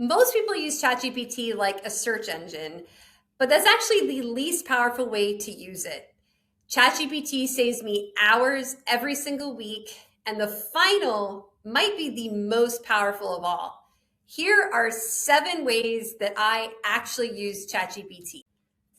Most people use ChatGPT like a search engine, but that's actually the least powerful way to use it. ChatGPT saves me hours every single week, and the final might be the most powerful of all. Here are 7 ways that I actually use ChatGPT.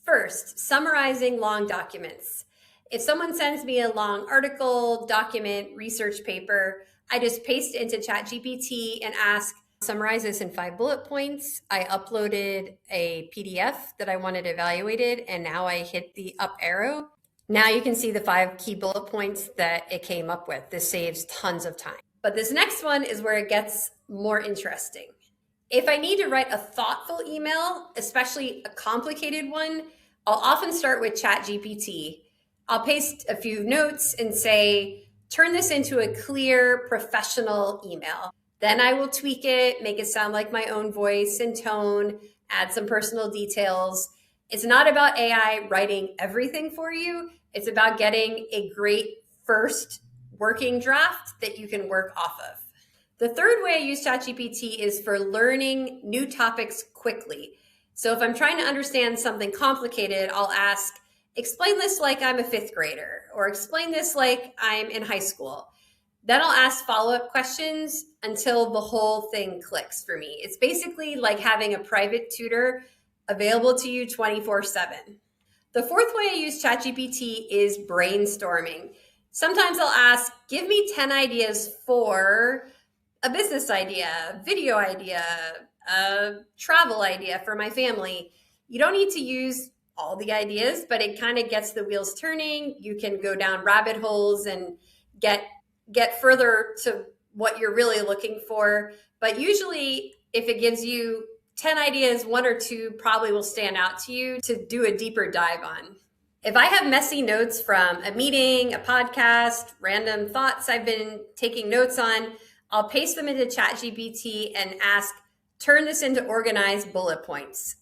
First, summarizing long documents. If someone sends me a long article, document, research paper, I just paste it into ChatGPT and ask, summarize this in 5 bullet points. I uploaded a PDF that I wanted evaluated, and now I hit the up arrow. Now you can see the 5 key bullet points that it came up with. This saves tons of time. But this next one is where it gets more interesting. If I need to write a thoughtful email, especially a complicated one, I'll often start with ChatGPT. I'll paste a few notes and say, turn this into a clear, professional email. Then I will tweak it, make it sound like my own voice and tone, add some personal details. It's not about AI writing everything for you. It's about getting a great first working draft that you can work off of. The third way I use ChatGPT is for learning new topics quickly. So if I'm trying to understand something complicated, I'll ask, explain this like I'm a 5th grader, or explain this like I'm in high school. Then I'll ask follow-up questions until the whole thing clicks for me. It's basically like having a private tutor available to you 24/7. The fourth way I use ChatGPT is brainstorming. Sometimes I'll ask, give me 10 ideas for a business idea, video idea, a travel idea for my family. You don't need to use all the ideas, but it kind of gets the wheels turning. You can go down rabbit holes and get further to what you're really looking for. But usually if it gives you 10 ideas, 1 or 2 probably will stand out to you to do a deeper dive on. If I have messy notes from a meeting, a podcast, random thoughts I've been taking notes on, I'll paste them into ChatGPT and ask, turn this into organized bullet points.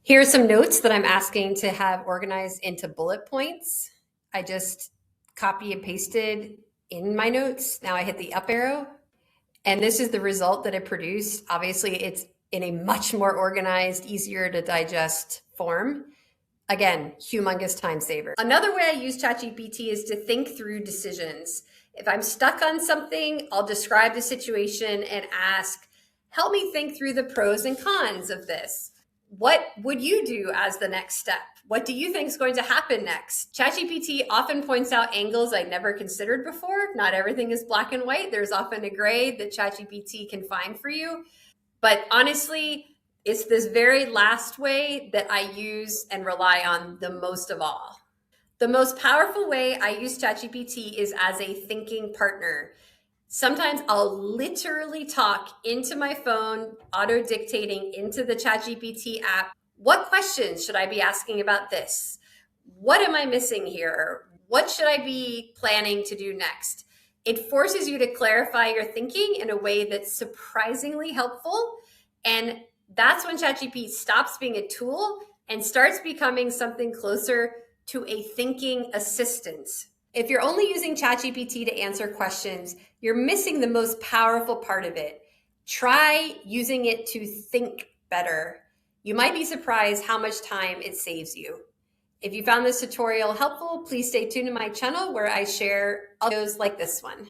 Here are some notes that I'm asking to have organized into bullet points. I just copy and pasted in my notes. Now I hit the up arrow, and this is the result that it produced. Obviously, it's in a much more organized, easier to digest form. Again, humongous time saver. Another way I use ChatGPT is to think through decisions. If I'm stuck on something, I'll describe the situation and ask, help me think through the pros and cons of this. What would you do as the next step? What do you think is going to happen next? ChatGPT often points out angles I never considered before. Not everything is black and white. There's often a gray that ChatGPT can find for you. But honestly, it's this very last way that I use and rely on the most of all. The most powerful way I use ChatGPT is as a thinking partner. Sometimes I'll literally talk into my phone, auto-dictating into the ChatGPT app. What questions should I be asking about this? What am I missing here? What should I be planning to do next? It forces you to clarify your thinking in a way that's surprisingly helpful. And that's when ChatGPT stops being a tool and starts becoming something closer to a thinking assistant. If you're only using ChatGPT to answer questions, you're missing the most powerful part of it. Try using it to think better. You might be surprised how much time it saves you. If you found this tutorial helpful, please stay tuned to my channel where I share videos like this one.